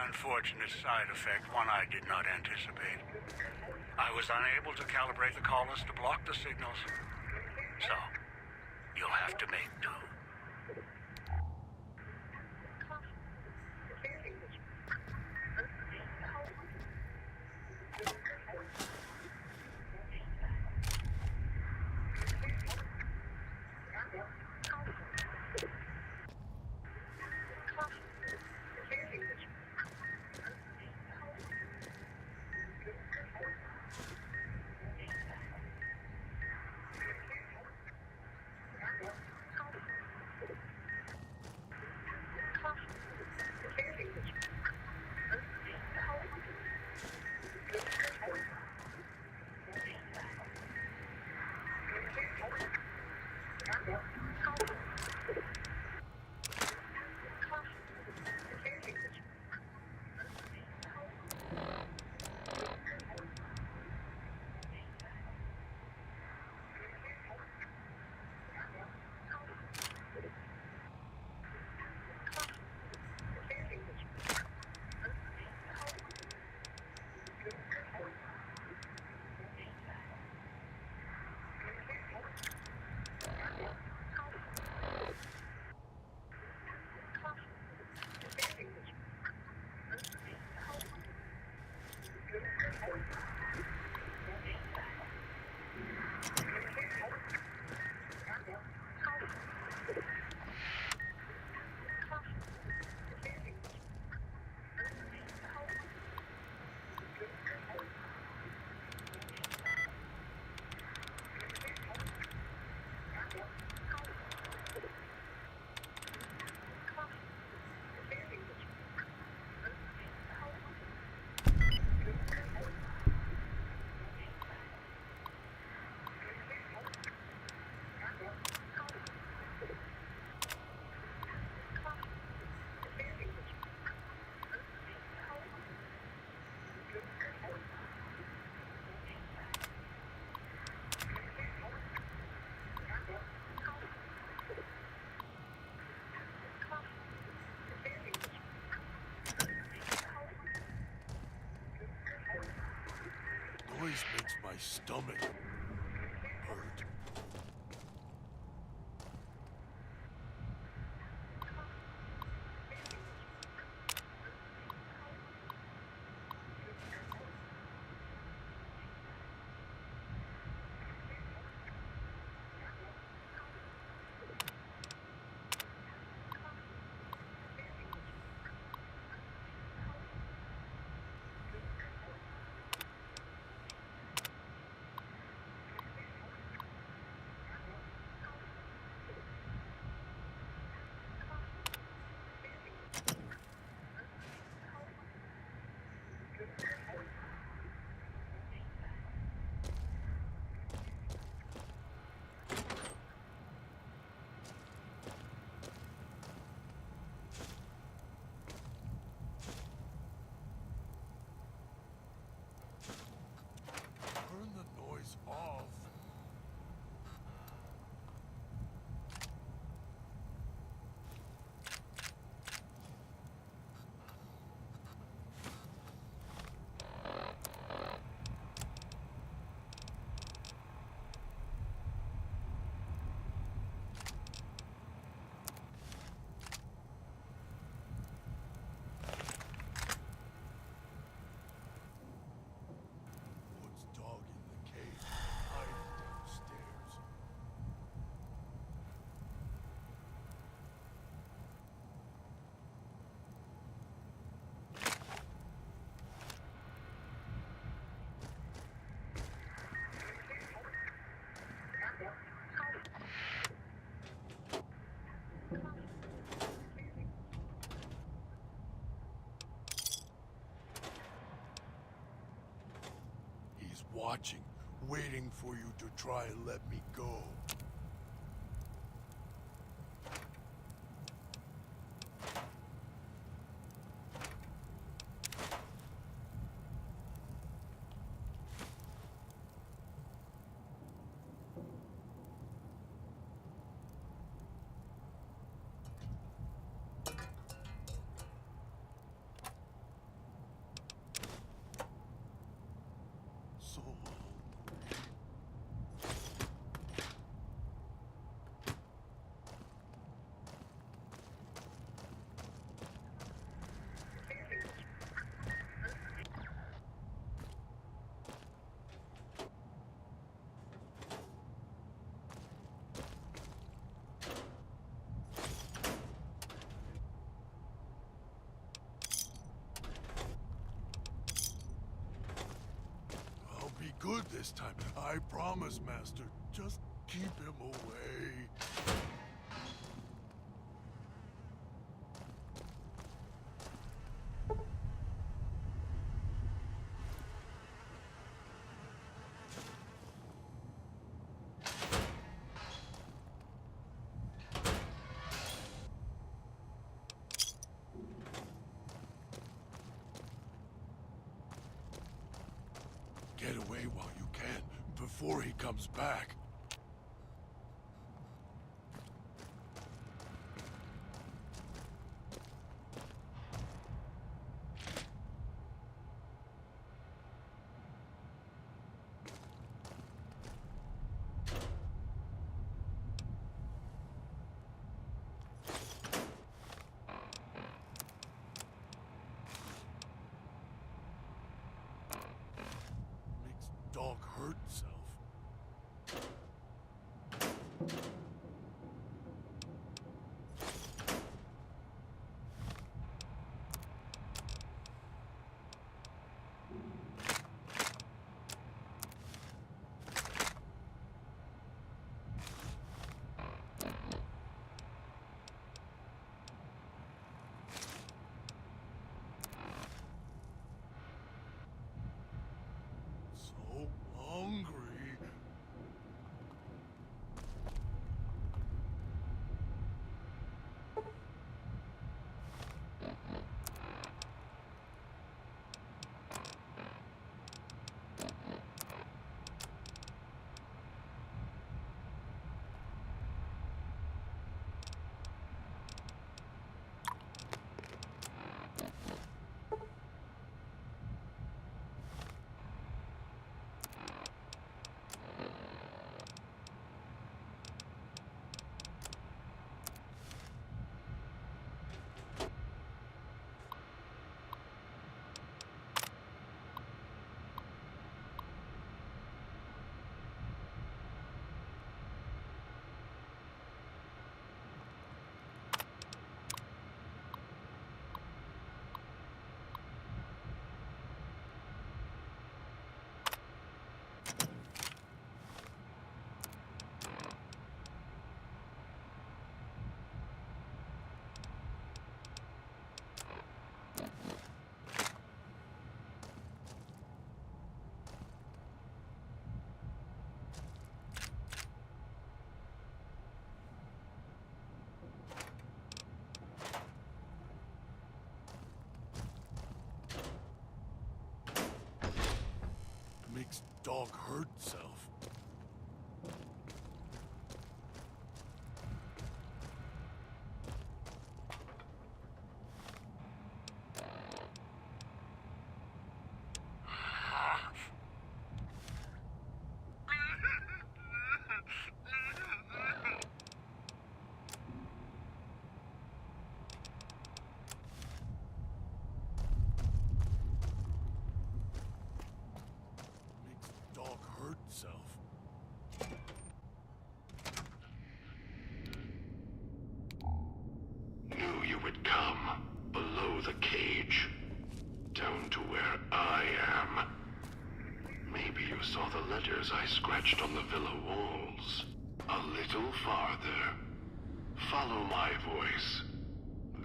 unfortunate side effect, one I did not anticipate. I was unable to calibrate the callers to block the signals. So, you'll have to make do. Noise makes my stomach hurt. Turn the noise off. Woods dog in the cave, hiding downstairs. He's watching, waiting for you to try and let me go. this time. I promise, Master. Just keep him away. Get away while you can, before he comes back. Dog hurt self. So hungry. Makes dog hurt self. Dog hurt self. Knew you would come. Below the cage. Down to where I am. Maybe you saw the letters I scratched on the villa walls. A little farther. Follow my voice.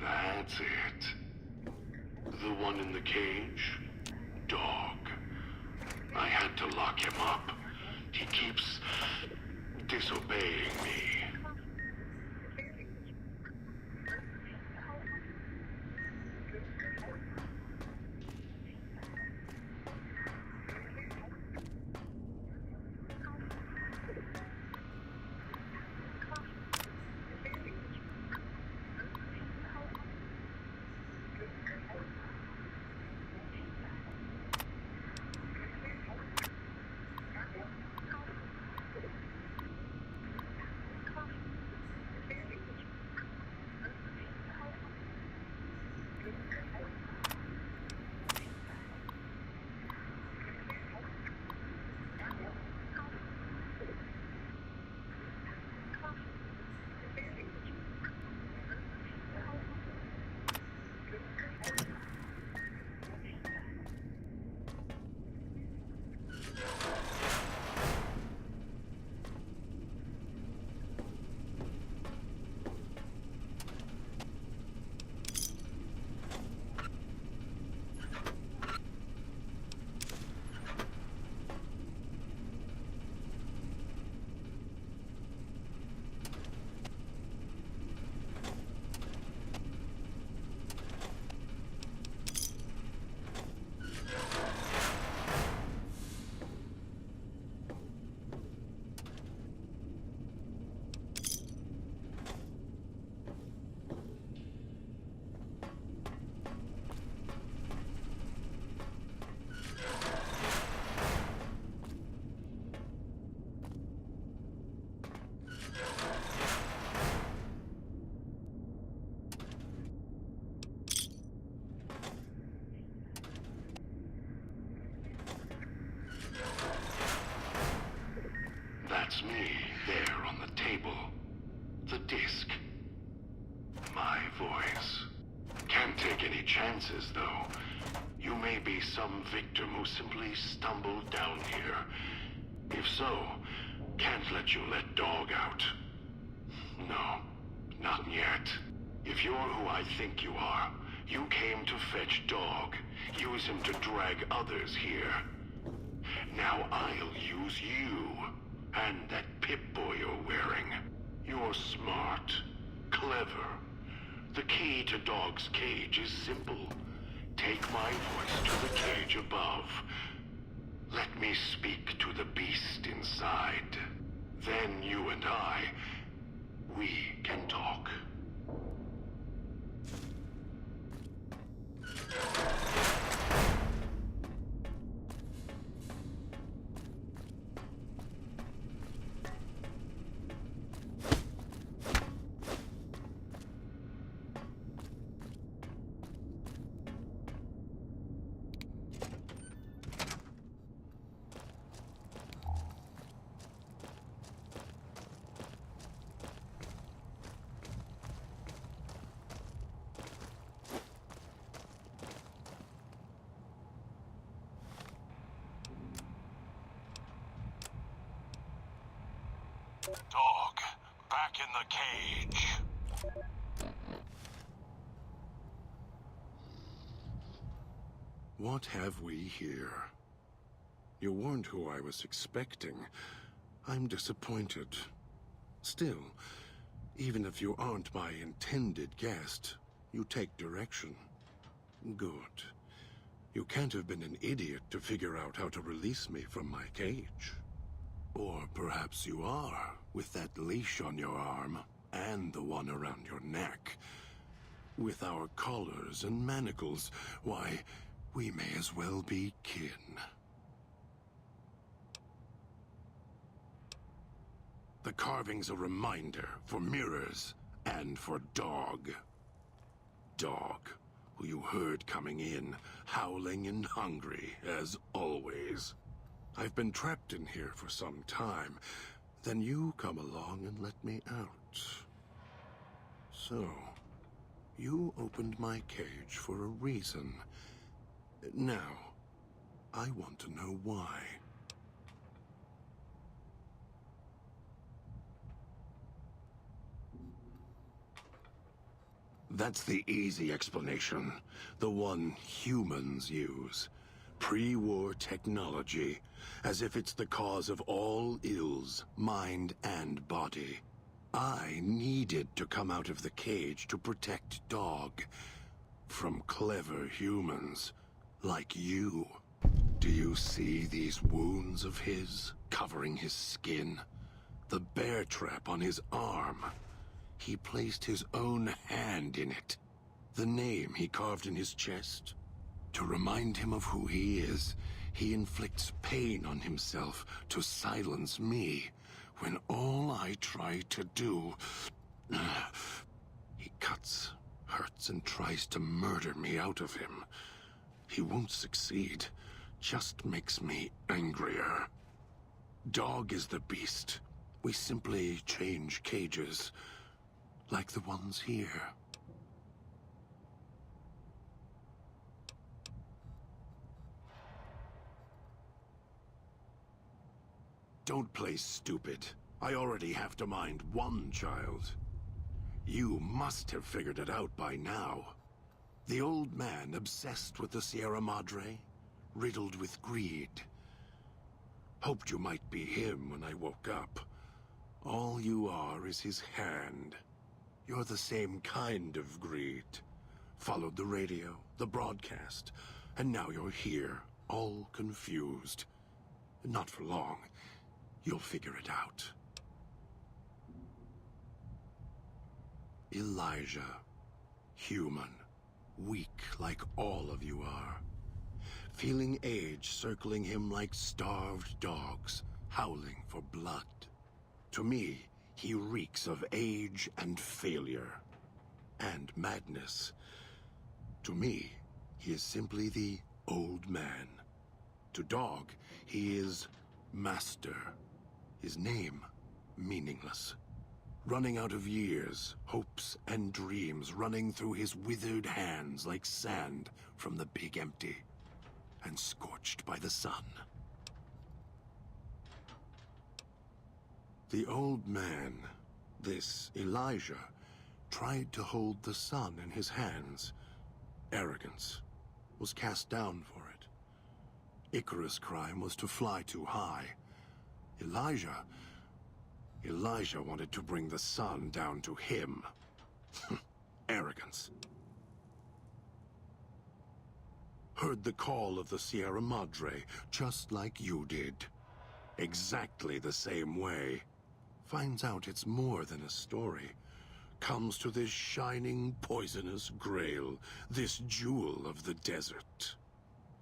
That's it. The one in the cage? Dog. I had to lock him up. He keeps disobeying me. chances, though. You may be some victim who simply stumbled down here. If so, can't let you let Dog out. No, not yet. If you're who I think you are, you came to fetch Dog. Use him to drag others here. Now I'll use you, and that Pip-Boy you're wearing. You're smart, clever. The key to Dog's cage is simple. Take my voice to the cage above. Let me speak to the beast inside. Then you and we can talk. Dog, back in the cage. What have we here? You weren't who I was expecting. I'm disappointed. Still, even if you aren't my intended guest, you take direction. Good. You can't have been an idiot to figure out how to release me from my cage. Or perhaps you are, with that leash on your arm, and the one around your neck. With our collars and manacles, why, we may as well be kin. The carving's a reminder for mirrors and for Dog. Dog, who you heard coming in, howling and hungry, as always. I've been trapped in here for some time. Then you come along and let me out. So, you opened my cage for a reason. Now, I want to know why. That's the easy explanation. The one humans use. Pre-war technology, as if it's the cause of all ills, mind and body. I needed to come out of the cage to protect Dog from clever humans like you. Do you see these wounds of his covering his skin? The bear trap on his arm. He placed his own hand in it. The name he carved in his chest. To remind him of who he is, he inflicts pain on himself to silence me, when all I try to do... He cuts, hurts, and tries to murder me out of him. He won't succeed, just makes me angrier. Dog is the beast. We simply change cages, like the ones here. Don't play stupid. I already have to mind one child. You must have figured it out by now. The old man obsessed with the Sierra Madre, riddled with greed. Hoped you might be him when I woke up. All you are is his hand. You're the same kind of greed. Followed the radio, the broadcast, and now you're here, all confused. Not for long. You'll figure it out. Elijah. Human. Weak like all of you are. Feeling age circling him like starved dogs, howling for blood. To me, he reeks of age and failure. And madness. To me, he is simply the old man. To Dog, he is Master. His name, meaningless. running out of years, hopes and dreams running through his withered hands like sand from the big empty, and scorched by the sun. The old man, this Elijah, tried to hold the sun in his hands. Arrogance was cast down for it. Icarus' crime was to fly too high. Elijah wanted to bring the sun down to him. Arrogance. Heard the call of the Sierra Madre, just like you did. Exactly the same way. Finds out it's more than a story. Comes to this shining, poisonous grail, this jewel of the desert.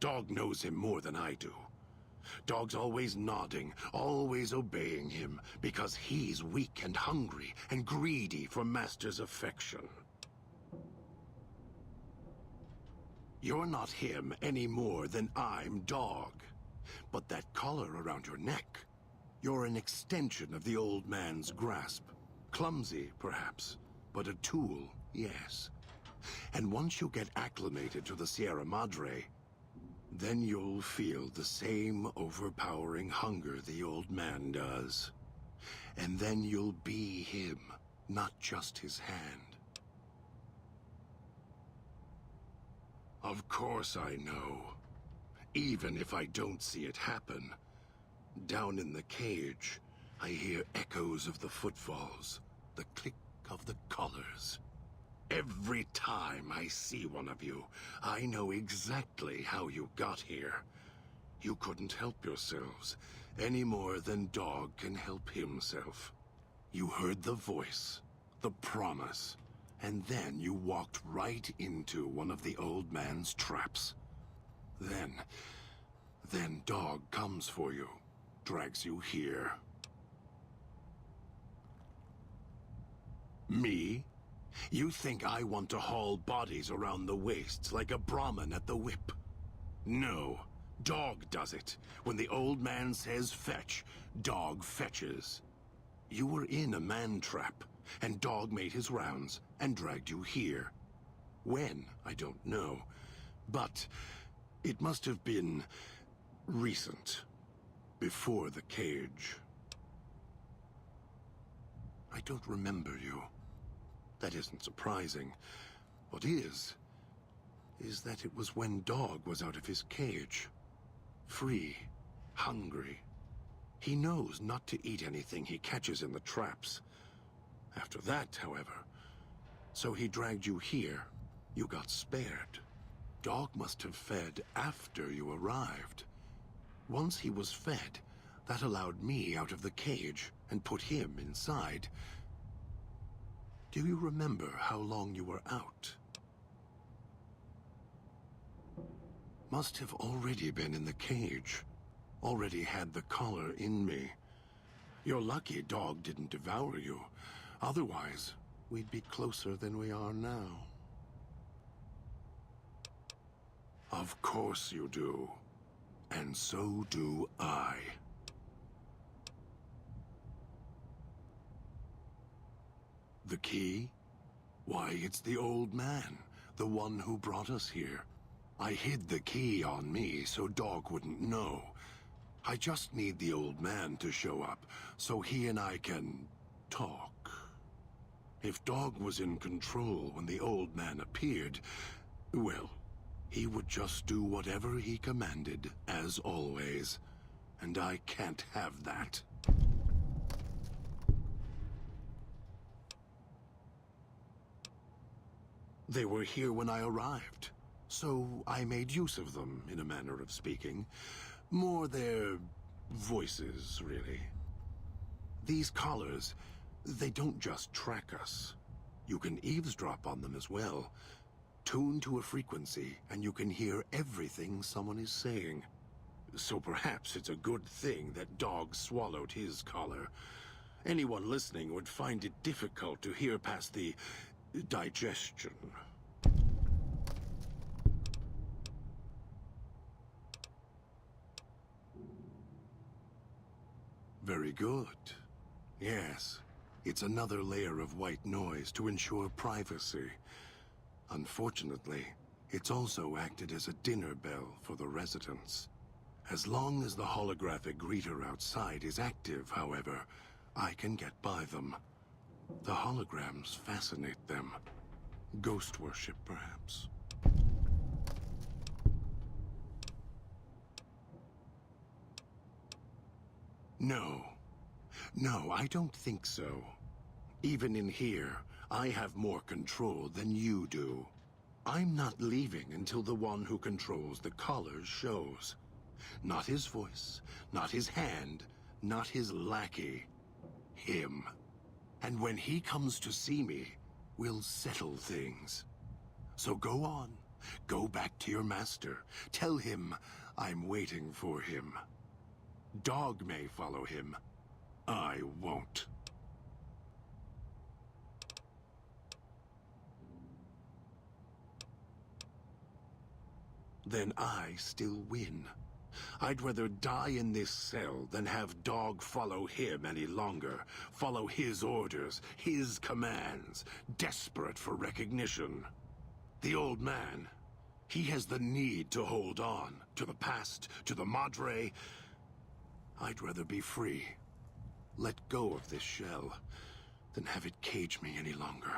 Dog knows him more than I do. Dog's always nodding, always obeying him, because he's weak and hungry and greedy for Master's affection. You're not him any more than I'm Dog. But that collar around your neck, you're an extension of the old man's grasp. Clumsy, perhaps, but a tool, yes. And once you get acclimated to the Sierra Madre, then you'll feel the same overpowering hunger the old man does. And then you'll be him, not just his hand. Of course I know. Even if I don't see it happen. Down in the cage, I hear echoes of the footfalls, the click of the collars. Every time I see one of you, I know exactly how you got here. You couldn't help yourselves, any more than Dog can help himself. You heard the voice, the promise, and then you walked right into one of the old man's traps. Then Dog comes for you, drags you here. Me? You think I want to haul bodies around the wastes like a Brahmin at the whip? No. Dog does it. When the old man says fetch, Dog fetches. You were in a man trap, and Dog made his rounds and dragged you here. When, I don't know. But it must have been recent. Before the cage. I don't remember you. That isn't surprising. What is that it was when Dog was out of his cage. Free, hungry. He knows not to eat anything he catches in the traps. After that, however, so he dragged you here. You got spared. Dog must have fed after you arrived. Once he was fed, that allowed me out of the cage and put him inside. Do you remember how long you were out? Must have already been in the cage. Already had the collar in me. You're lucky Dog didn't devour you. Otherwise, we'd be closer than we are now. Of course you do. And so do I. The key? Why, it's the old man, the one who brought us here. I hid the key on me so Dog wouldn't know. I just need the old man to show up, so he and I can talk. If Dog was in control when the old man appeared, well, he would just do whatever he commanded, as always. And I can't have that. They were here when I arrived, so I made use of them, in a manner of speaking. More their voices, really. These collars, they don't just track us. You can eavesdrop on them as well. Tune to a frequency, and you can hear everything someone is saying. So perhaps it's a good thing that Dog swallowed his collar. Anyone listening would find it difficult to hear past the digestion. Very good. Yes, It's another layer of white noise to ensure privacy. Unfortunately, it's also acted as a dinner bell for the residents. As long as the holographic greeter outside is active, however, I can get by them. The holograms fascinate them. Ghost worship, perhaps. No. No, I don't think so. Even in here, I have more control than you do. I'm not leaving until the one who controls the collars shows. Not his voice, not his hand, not his lackey. Him. And when he comes to see me, we'll settle things. So go on. Go back to your master. Tell him I'm waiting for him. Dog may follow him. I won't. Then I still win. I'd rather die in this cell than have Dog follow him any longer. Follow his orders, his commands, desperate for recognition. The old man, he has the need to hold on, to the past, to the Madre. I'd rather be free. Let go of this shell than have it cage me any longer.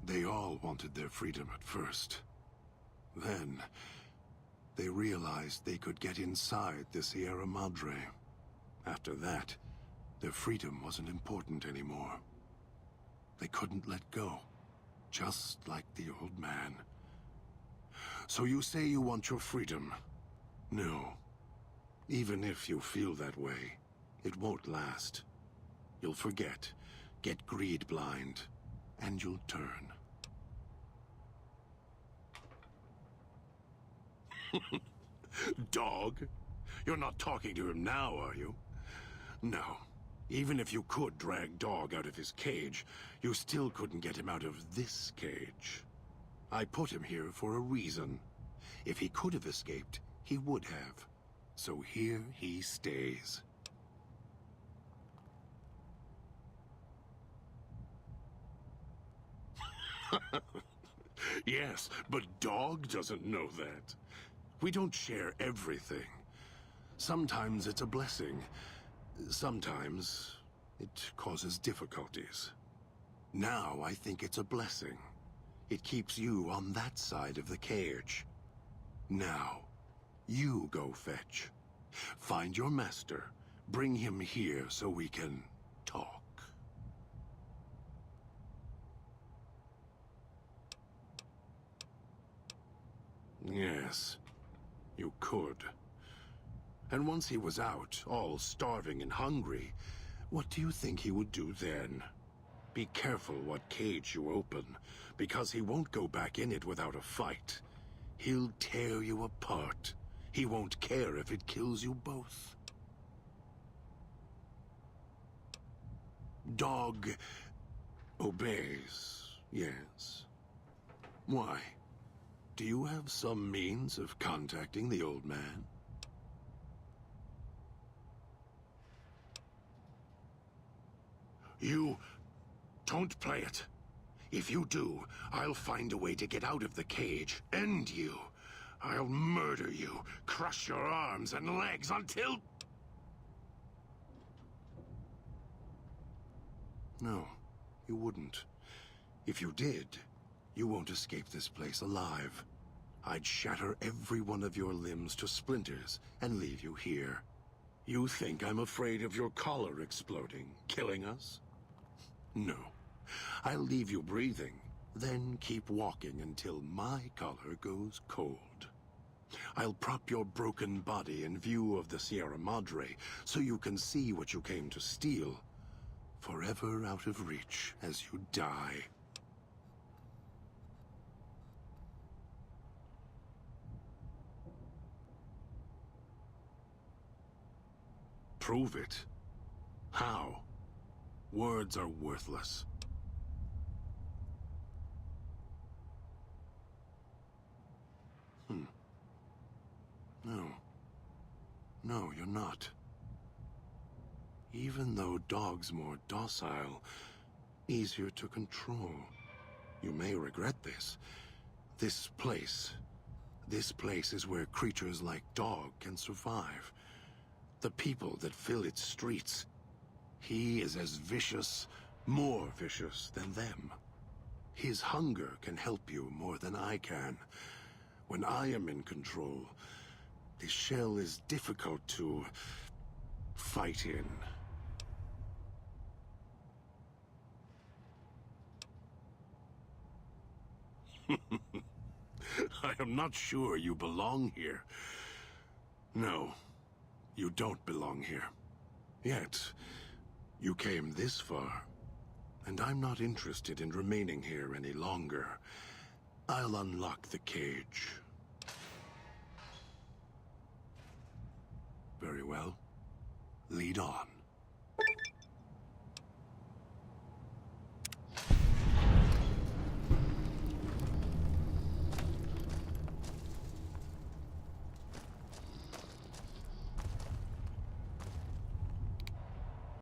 They all wanted their freedom at first. Then, they realized they could get inside the Sierra Madre. After that, their freedom wasn't important anymore. They couldn't let go, just like the old man. So you say you want your freedom? No. Even if you feel that way, it won't last. You'll forget, get greed blind, and you'll turn. Dog? You're not talking to him now, are you? No. Even if you could drag Dog out of his cage, you still couldn't get him out of this cage. I put him here for a reason. If he could have escaped, he would have. So here he stays. Yes, but Dog doesn't know that. We don't share everything. Sometimes it's a blessing. Sometimes it causes difficulties. Now I think it's a blessing. It keeps you on that side of the cage. Now, you go fetch. Find your master. Bring him here so we can talk. Yes, you could. And once he was out, all starving and hungry, what do you think he would do then? Be careful what cage you open, because he won't go back in it without a fight. He'll tear you apart. He won't care if it kills you both. Dog obeys, yes. Why? Do you have some means of contacting the old man? You don't play it. If you do, I'll find a way to get out of the cage, end you. I'll murder you, crush your arms and legs until... No, you wouldn't. If you did, you won't escape this place alive. I'd shatter every one of your limbs to splinters and leave you here. You think I'm afraid of your collar exploding, killing us? No. I'll leave you breathing, then keep walking until my collar goes cold. I'll prop your broken body in view of the Sierra Madre so you can see what you came to steal, forever out of reach as you die. Prove it. How? Words are worthless. No. No, you're not. Even though dogs more docile, easier to control. You may regret this. This place is where creatures like Dog can survive. The people that fill its streets. He is as vicious, more vicious than them. His hunger can help you more than I can. When I am in control, the shell is difficult to fight in. I am not sure you belong here. No, you don't belong here. Yet, you came this far, and I'm not interested in remaining here any longer. I'll unlock the cage. Very well. Lead on.